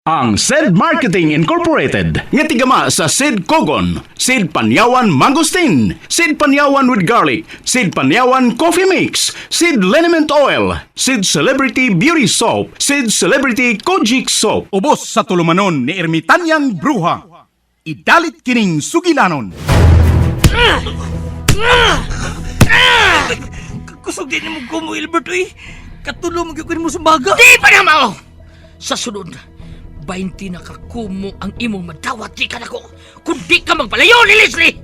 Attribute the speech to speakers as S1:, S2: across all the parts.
S1: Ang SED Marketing Incorporated nga tigama sa SED Kogon, SED Panyawan Mangosteen, SED Panyawan with Garlic, SED Panyawan Coffee Mix, SED Liniment Oil, SED Celebrity Beauty Soap, SED Celebrity Kojic Soap. Ubos sa tulumanon ni Ermitanyang Bruha. Idalit kining sugilanon.
S2: Kusog din mo ko mo, Albert, eh. Katulong mo sa baga.
S3: Di pa na mao! Sa sunod, 20 na kakumo ang imong madawat di ka na ko kung di ka magpalayo ni Leslie!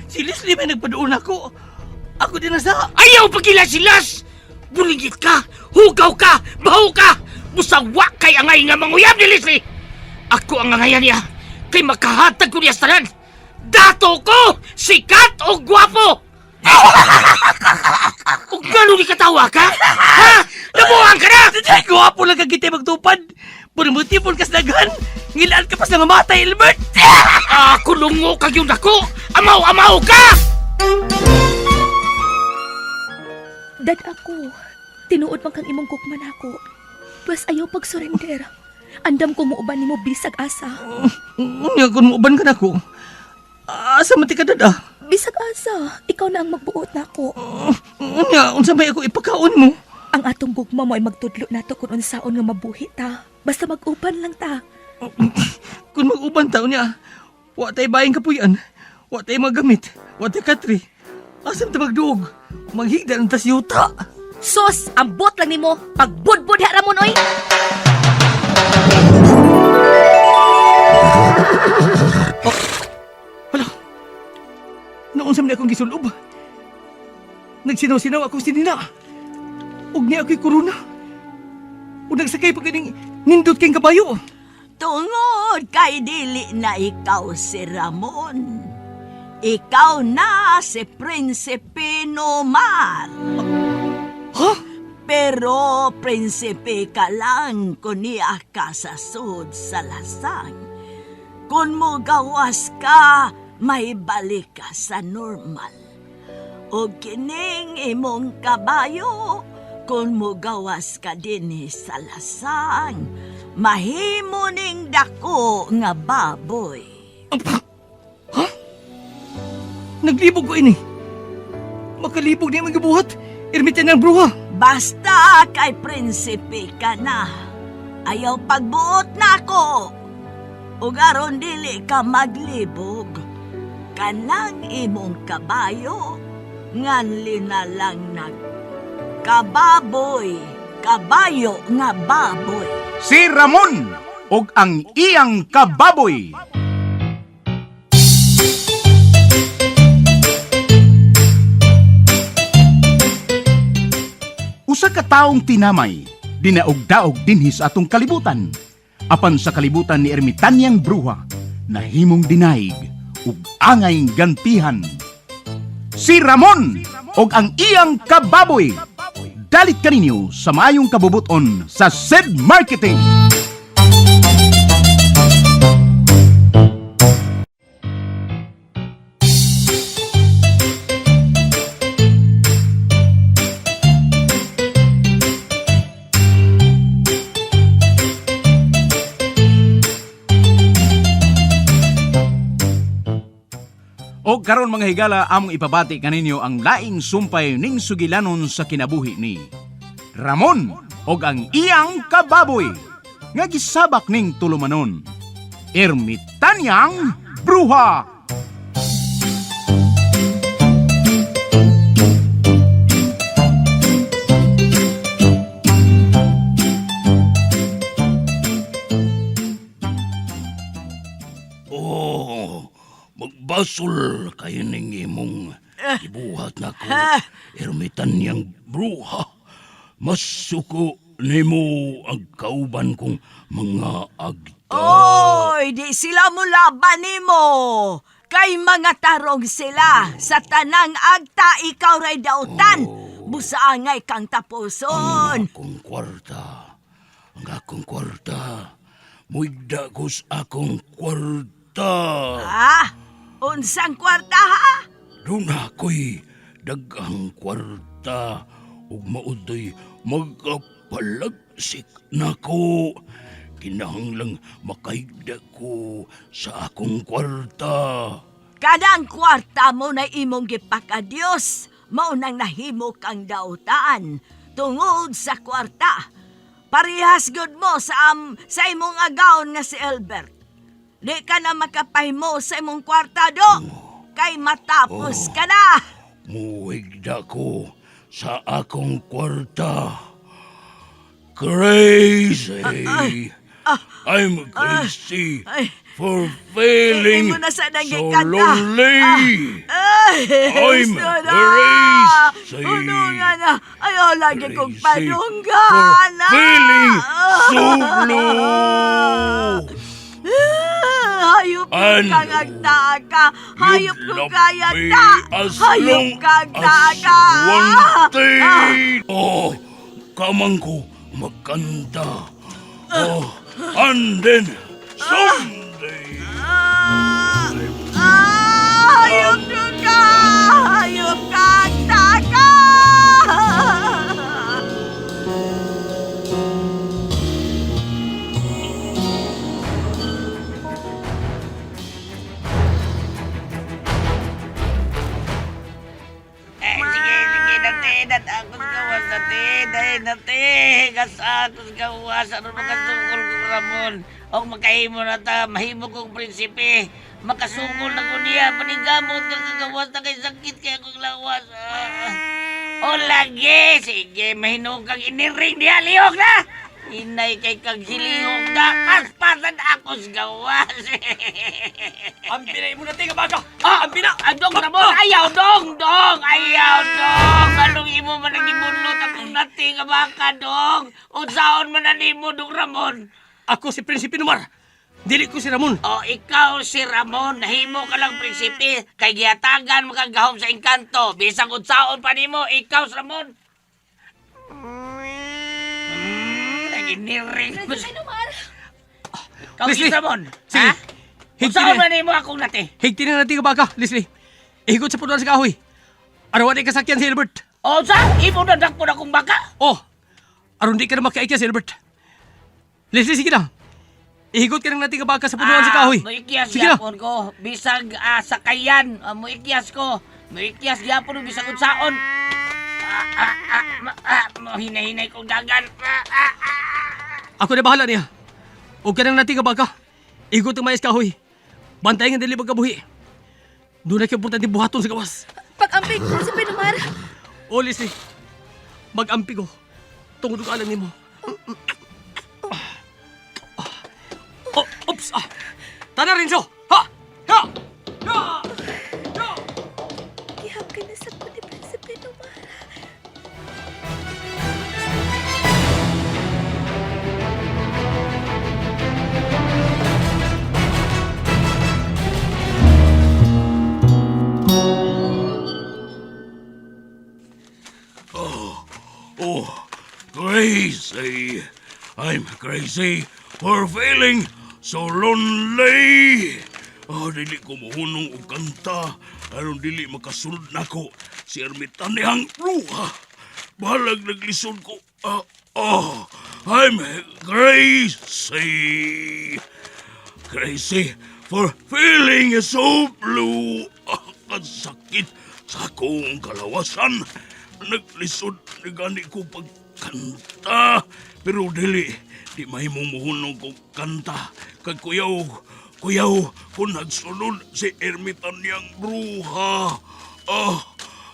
S2: Si Leslie may nagpadoon ako. Ako din nasa...
S3: Ayaw pagilas-silas! Buligit ka, hugaw ka, baho ka! Musawa kay angay nga manguyab ni Leslie! Ako ang angayan niya, kay makahatag ko niya sa tanan! Dato ko, sikat o gwapo! Kung gano'n di katawa ka? Ha? Nabuhan ka na!
S2: Ay, guwapo lang kang kita magtupad. Puro mo tipon ka sa daghan. Ngilaan ka pa sa mamatay, Albert.
S3: Kulungo kag yung dako! Amaw-amaw ka!
S4: Dad ako, tinuod man kang imong kukman ako. Plus ayaw pag-surrender. Andam ko muuban ni mo bisag asa.
S2: Nga kung muuban ka na ko. Asa mati ka dada?
S4: Bisag asa, ikaw na ang magbuot na ako.
S2: Nga, unsa may ako ipakaon mo?
S4: Ang atong gugma mo ay magtudlo nato kung unsaon nga mabuhi ta. Basta mag-uban lang ta.
S2: Kung mag-uban taon niya, wa tayo bayang kapuyan, wa tayo magamit, wa tayo katri. Asam ta magduog, maghigda ng tasyuta.
S4: Sos, ambot lang nimo pagbudbud ha Ramon oy.
S2: Naunsa man akong gisulob. Nagsinaw-sinaw akong sinina. Ug niya ako'y korona. Ug nagsakay pa kaning nindot kayong kabayo.
S5: Tungod kay dili na ikaw si Ramon. Ikaw na si Prinsipe Nomar.
S2: Ha?
S5: Pero prinsipe ka lang kung niya ka sa sud sa lasang. Kung mo gawas ka, may balik ka sa normal. O kining imong kabayo, kung mo gawas ka din sa lasang, mahimo ning dako nga baboy.
S2: Ha? Naglibog ko ini. Makalibog niya magabuhat. Ermitan ng bruha.
S5: Basta kay prinsipe ka na. Ayaw pagbuot na ako. Ug aron dili ka maglibog. Kanang imong kabayo, nganli na lang kababoy, kabayo nga baboy.
S1: Si Ramon og ang iyang kababoy. Usa ka taong tinamay, dinaog-daog dinhi sa atong kalibutan. Apan sa kalibutan ni Ermitanyang Bruha, nahimong dinaig ug angay gantihan. Si Ramon og ang iyang kababoy. Dalit kaninyo sa maayong kabubuton sa SED Marketing. O karon mga higala, among ipabati kaninyo ang laing sumpay ning sugilanon sa kinabuhi ni Ramon og ang iyang kababoy nga gisabak ning tulumanon, Ermitanyang Bruha.
S6: Magbasol kayo ning imong ibuhat na ko, Ermitanyang Bruha. Mas suko nimo ang kauban kong mga agta.
S5: Oy, di sila mo laban nimo. Kay mga tarong sila. Sa tanang agta, ikaw ray dautan. Busaangay kang tapuson.
S6: Ang akong kwarta. Muigda ko sa akong kwarta.
S5: Unsang kwarta ha?
S6: Doon ako'y daghang kwarta ug maudoy magpalagsik nako. kinahanglang makahigda ko sa akong kwarta.
S5: Kanang kwarta mo na imong gipakadyos, maunang nahimo kang dautaan tungod sa kwarta. Parehas gud mo sa imong agaon nga si Albert. Di ka na makapahimo sa imong kwarta, dong. Kay matapos ka na.
S6: Muhigda ko sa akong kwarta. Crazy! I'm crazy for feeling
S5: Hindi mo na sana
S6: so
S5: gikanta.
S6: lonely. I'm crazy.
S5: Unungan na. Ayaw lagi kong
S6: Crazy
S5: panunggan.
S6: for feeling so blue.
S5: Hayop
S6: And
S5: kang agtaka. Hayop
S6: you
S5: kong
S6: love
S5: kaya
S6: me
S5: ta.
S6: as
S5: Hayop
S6: long
S5: kang
S6: as
S5: taka.
S6: wanted. Oh, kamang ko magkanta. Oh, and then someday.
S5: Hayop ka! Hayop kang taka!
S3: Sige, dati, natakot gawas dati, dahil dati, kasakot gawas, ano makasungkol ko Ramon, o makahimo na ta, mahimo kong prinsipe, makasungkol na ko niya, panigamot na kagawas na kay sakit kaya kong lawas. O lagi, sige, mahinog kang iniring niya, lihok na! Inay kay kag silihok na, paspasan ako sa gawas.
S2: Ang binay mo natin, kabaga!
S3: Ah, dong, Ramon, ayaw, dong! Ayaw, dong! Anong imo man ang imulot akong nati nga baka, dong? Unsaon man ang imo, dong, Ramon?
S2: Ako si Prinsipe Numar. Dili ko si Ramon.
S3: O, ikaw si Ramon, nahimo ka lang prinsipe, kay giyatagan makagahom sa engkanto. Bisang unsaon pa nimo, ikaw si Ramon. Naginiring mo
S4: Prinsipe Numar!
S3: Ikaw si
S2: Leslie,
S3: Ramon,
S2: sige.
S3: ha? Unsaon man nimo akong nati?
S2: Higti na natin, kabaga, Leslie. Ihigot sa punuan sa kahoy. Arawan ay kasakyan si Albert.
S3: O, sa? Imo na dakpo na kong baka?
S2: Oh, aron di ka na makaikya si Albert. Leslie, sige na. Ihigot ka ng natin kabaga sa punuan sa kahoy.
S3: Muikyas
S2: Sige na.
S3: gyapon ko. Bisag sakayan. Muikyas ko. Muikyas gyapon bisag unsaon. Hinay-hinay kong dagan.
S2: Ako na bahala niya. Huwag ka ng natin kabaga. Ihigot ang mayas kahoy. Bantayan ang dalibag kabuhi. Doon na kaya din buhaton sa gawas.
S4: Pag-amping, Prinsipe Numar!
S2: O, Leslie. Mag-ampi ko. Tungod ko alam ni mo. Oh, oops! Tana, Renzo! Ha! Ha! Ha! Ha!
S4: Gihap ka na sa ko ni Prinsipe Numar.
S6: Oh, crazy. I'm crazy for feeling so lonely. Oh, dili ko mohunong og kanta. Aron dili makasunod nako si ermitanihang bruha. Balag naglisod ko. I'm crazy. Crazy for feeling so blue. Ang sakit sa akong kalawasan. Naglisod na gani ko pagkanta. Pero di mahimong muhunong kong kanta. Kag kuyaw, kung nagsunod si ermitan niyang bruha.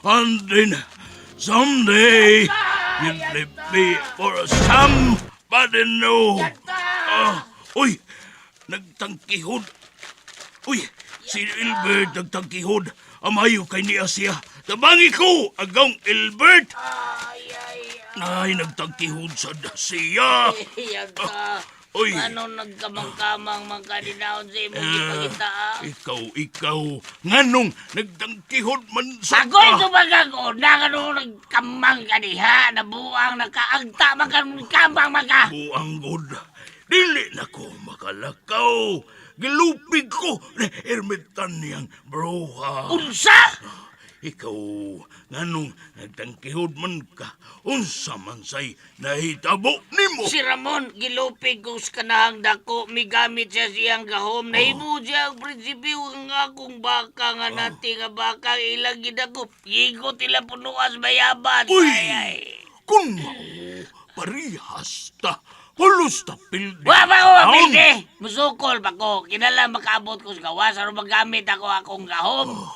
S6: And then, someday, you'll leave me for somebody new. Uy, nagtangkihod. Uy, si Albert nagtangkihod. Amayo kay niya siya. Tabangi ko, agaw Albert. Ay, nagtangkihod sa siya.
S3: Iyag ka.
S6: Uy.
S3: Ano nagkamang-kamang magkadinaon sa imong ipagita?
S6: Ikaw. Nganong nagtangkihod man sa
S3: Ako'y tumagago na ano nagkamang ka diha. Nabuang nakaagta magkamang maka.
S6: buang god. Dili na ko makalakaw. Gilupig ko na ermitan niyang bruha.
S3: Unsa?
S6: ikaw nganong nagtangkihod man ka, unsa man say nahitabo nimo.
S3: Si Ramon, gilupig ko sa kanahang dako, migamit siya siyang gahom. Nahimo siya ang prinsipyo ng akong baka nga nati nga baka ilang gidakop. Yigot ila punuas mayaban.
S6: Uy!
S3: Ay.
S6: Kung mao, parihas ta, pulos ta pildi.
S3: Wa ba ko,
S6: Taon.
S3: pilde? Musukol ba ko? Kinala makaabot ko sa gawas, aron magamit ako akong gahom.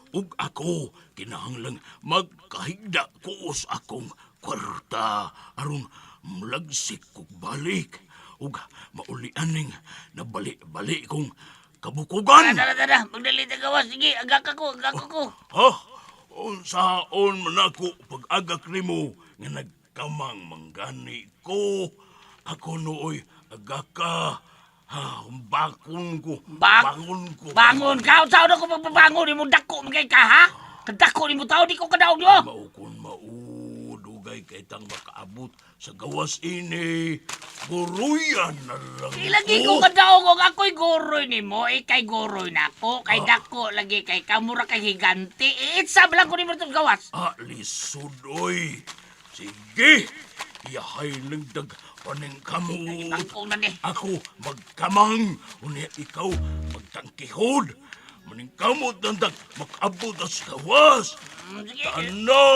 S6: Ug ako, kinahanglang magkahigda ko sa akong kwarta aron mulagsik kog balik. Ug maulianing nabali-bali kong kabukugan.
S3: Tara, magdali na gawas. Sige, agak ako.
S6: Ha? Unsaon man ako pag-agak nimo nga nagkamang manggani ko. Ako nooy agaka. Ha, bakon ko. Bangon ko.
S3: Bangon ka, saan ako magbabangon? Di mo dako, magay ka, ha? Kadako, di mo tao, di ko kadaog nyo.
S6: Maukon maudugay kay tang makaabot sa gawas ini. Guruyan na lang
S3: Ilagi ko kadaog, kung ako'y goroy ni mo, kay goroy na ako, kay dako, lagi kay kamura kay higanti. Itsab lang ko ni mo itong gawas.
S6: Lisod, oy. Sige, yahay nagdag paning kamot.
S3: Ako na ni.
S6: Ako magkamang, unya ikaw magtangkihod. Maning kamot nandag makabot sa gawas.
S3: Sige.
S6: Tana!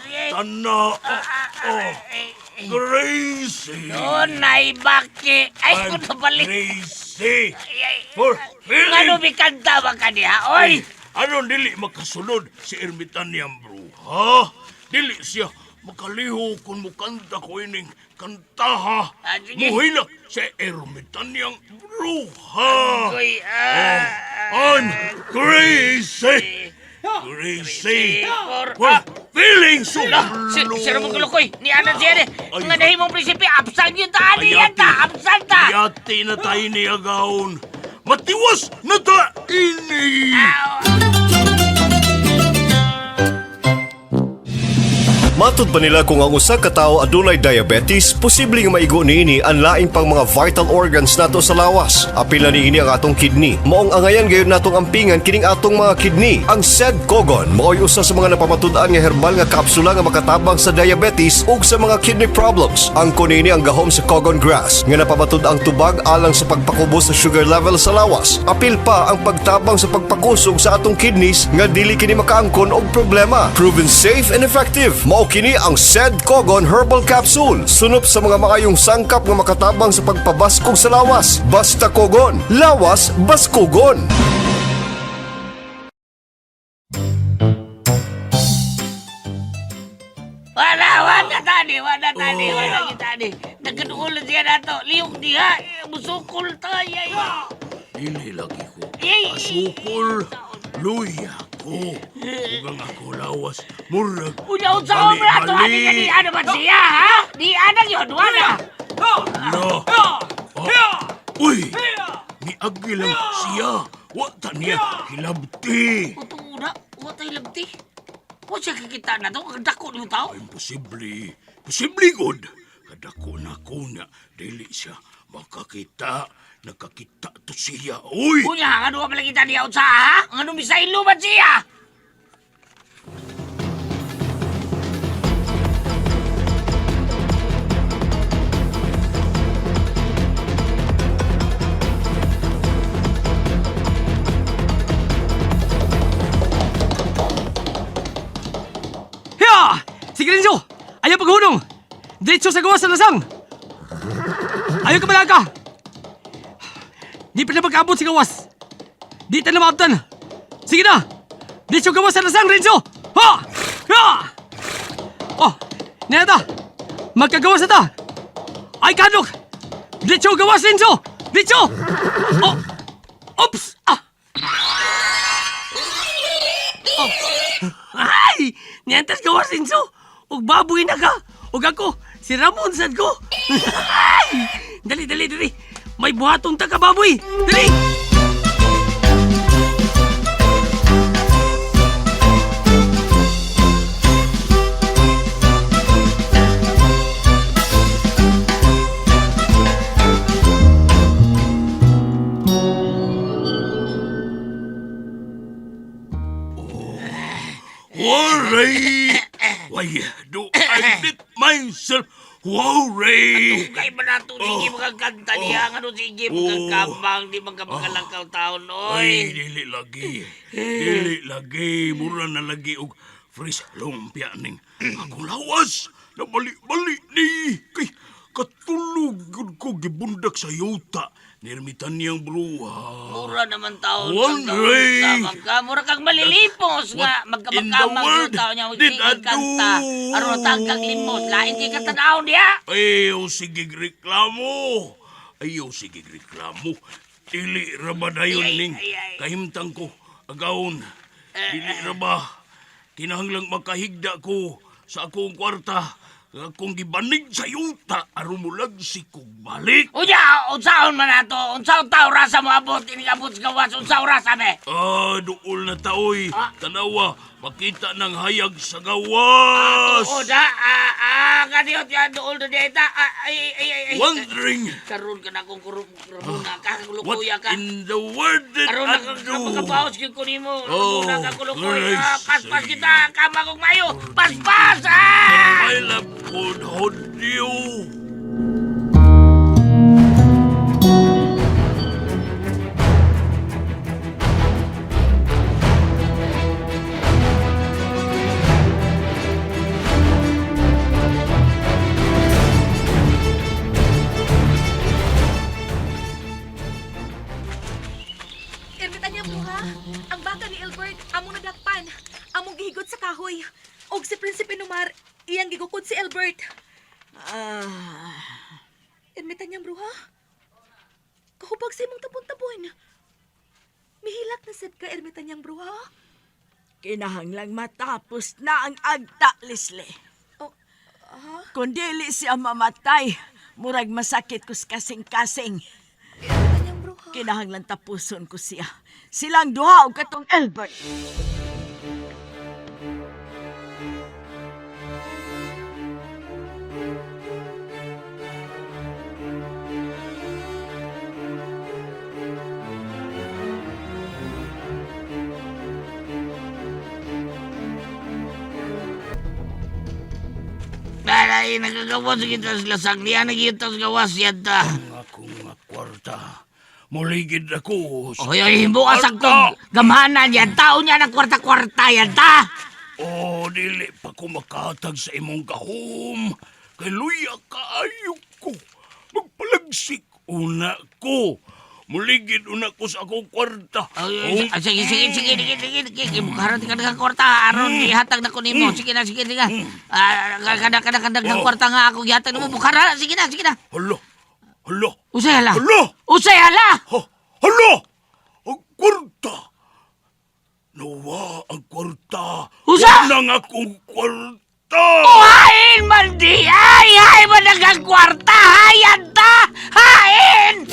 S3: Sige.
S6: Tana! Crazy!
S3: Doon na ibaki. Ay, ko na balik.
S6: Crazy!
S3: Ay,
S6: For
S3: Ngano
S6: feeling!
S3: bikanta ba ka niya, oy?
S6: Ano dili makasunod si ermitan niyang bruha? Dili siya makaliho kung mukanta ko ining kantaha.
S3: Sige.
S6: Muhilak si ermitan niyang bruha.
S3: Koy,
S6: I'm crazy! Crazy! For feeling so
S3: Si Ramon Kulukoy, ni Anan siya
S6: Ay.
S3: Nga nahimong prinsipi, absang yun ta, ani yan ta, absang ta.
S6: Yati na tayo ni Agaon. Matiwas na ta ini!
S7: Matud pa nila kung ang usa ka tawo adunay diabetes, posible nga maigo niini ang laing pang mga vital organs nato sa lawas. Apil na niini ang atong kidney. Maong angayan gayon natong ampingan kining atong mga kidney. Ang Sedcogon mao'y usa sa mga napamatud-an nga herbal nga kapsula nga makatabang sa diabetes ug sa mga kidney problems. Ang kunini ang gahom sa Cogon grass nga napamatud-ang tubag alang sa pagpakubos sa sugar level sa lawas. Apil pa ang pagtabang sa pagpakusog sa atong kidneys nga dili kini makaangkon og problema. Proven safe and effective. Mao kini ang Sedcogon Herbal Capsule. Sunop sa mga makayong sangkap nga makatabang sa pagpabaskog sa lawas. Basta Cogon, lawas baskogon.
S3: Wala tani. Nagkaduol siya na to. Liyong diha, musukol tayo.
S6: Dili lagi ko.
S3: Ay.
S6: Asukol. Luya ko. Ugang ako lawas. Murag.
S3: Unya sa obra to, ani ano ba siya, ha? Di anang yun, wala.
S6: No. Uy! Ni Agilang siya. Wata niya hilabti.
S3: Utong watay labti. Wa siya kikita na to, dako ni mo tao.
S6: Imposible. Posible good. Kadako na ko na. Dili siya makakita. Nakakita to siya. Uy!
S3: Unya, ano ka pala kita niya sa, ha? Ano misayin lumat siya?
S2: Hiya! Sige Renzo! Ayaw paghunong! Diretso sa gawas sa lasang! Ayaw ka malaga! Di pa na magkaabot sa gawas! Di ta na maabtan! Sige na! Diretso gawas sa lasang, Renzo! Ha! Ha! Oh! Neta! Magkagawas na ta! Ay, kadok! Diretso gawas, Renzo! Diretso! Oh! Oops! Ah! Oh! Ay! Niyantas gawas, Renzo! Ug baboy na ka! Ug ako, si Ramon sad ko! Ay! Dali! May buhaton ta ka, baboy! Dali!
S6: Ray! Why, do I let myself? Wow, Ray!
S3: Kay ba na ito, sige magkakanta niya, ano sige magkakabang, di magkabakalangkaw taon,
S6: Ay,
S3: oy.
S6: dili lagi. Dili lagi. Mura na lagi og fresh lumpia ning akong lawas. Nabali-bali ni. Kay katulog gud ko gibundak sa yuta. Nirmitan niyang bruha.
S3: Mura naman taon,
S6: One Ray.
S3: ka. Mura kang malilipos nga,
S6: in the
S3: magkabakamang
S6: world
S3: yung taon niya,
S6: did I
S3: sige kanta.
S6: do?
S3: Aron tagkag limos, lain kay katanaw niya.
S6: Ayaw sige reklamo. Ayaw sige reklamo. Dili ra ba dayon
S3: Ay,
S6: ning
S3: ay, ay.
S6: kahimtang ko agawon. Dili ra ba kinahanglang makahigda ko sa akong kwarta. Akong gibanig sa yuta aron mulag si kog balik.
S3: Unya, unsaon man nato? Unsaon tao rasa mo abot, inigabot sa gawas, unsaon rasa me?
S6: Duol na taoy. Tanawa, makita ng hayag sa
S3: Oo
S6: gawas.
S3: da, kaniyot yan, dool na dita. Ay.
S6: Wondering
S3: Karoon ka na kung kurumuna ka,
S6: what
S3: kulukuya ka.
S6: in the world did
S3: Karoon na
S6: I
S3: kang
S6: do?
S3: magkabaos kyung kunin mo.
S6: Oh,
S3: Kurumuna ka, kulukuya.
S6: Christ.
S3: Paspas kita, kama kong mayo. Paspas, ah!
S6: My love could hold you.
S4: Ermitan niya buha. Ang baka ni Albert, among nadakpan. Among gihigot sa kahoy. Og si Prinsipe Numar, iyang gigukod si Albert. Ermitan niya bruha. Kahubag sa imong tapon-tapon. Mihilak na sad ka, Ermitan niyang bruha.
S5: Kinahanglang matapos na ang agta, Leslie.
S4: Oh,
S5: Kung dili siya mamatay, murag masakit ko sa kasing-kasing.
S4: Ermitan niyang bruha.
S5: Kinahanglan tapuson ko siya. Silang duha og katong Albert.
S3: Ay, nagagawas kita sa lasang niya, nagkita sa gawas yan ta.
S6: Ang akong kwarta. Muligid ako. sa
S3: Oy, bukas ang
S6: kwarta.
S3: gamahanan yan. Tao niya ng kwarta-kwarta yan ta.
S6: Dili pa ko makatag sa imong kahom. Kay luya kaayo ko. Magpalagsik una ko. Muligid una ko sa akong kwarta.
S3: Ay, sige. Bukaran ka ng kwarta. Aron, ihatag na ko nimo. Sige na. Kada ng kwarta nga ako ihatag na mo. Bukaran, sige na.
S6: Hala.
S3: Usay hala.
S6: Hala.
S3: Usay hala.
S6: Hala! Ang kwarta! Nawa ang kwarta!
S3: Usa!
S6: Yan ang akong kwarta!
S3: Hain man di! Ay man ang kwarta! Hayan ta! Hain!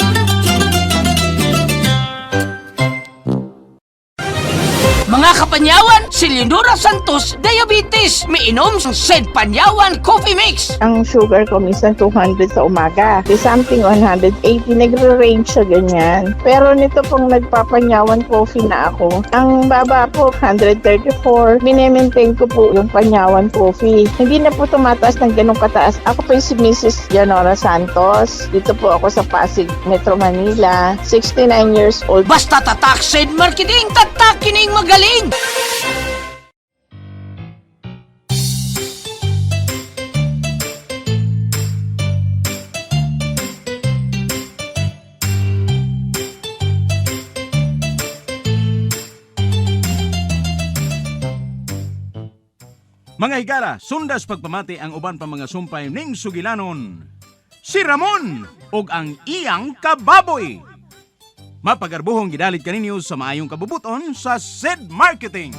S3: Mga kapanyawan, si Leonora Santos, diabetes. Miinom ng Sed Panyawan Coffee Mix.
S8: Ang sugar ko minsan 200 sa umaga. Di something 180, nagre-range siya ganyan. Pero nito pong nagpapanyawan coffee na ako, ang baba po 134. Minemaintain ko po yung panyawan coffee. Hindi na po tumataas ng ganong kataas. Ako po yung si Mrs. Leonora Santos. Dito po ako sa Pasig, Metro Manila. 69 years old.
S3: Basta tatak Sed Marketing, tatak kining magaling.
S1: Mga higala, sundas pagpamati ang uban pa mga sumpay ning sugilanon. Si Ramon og ang iyang kababoy. Mapagarbuhong gidalit kaninyo sa maayong kabubuton sa Sed Marketing.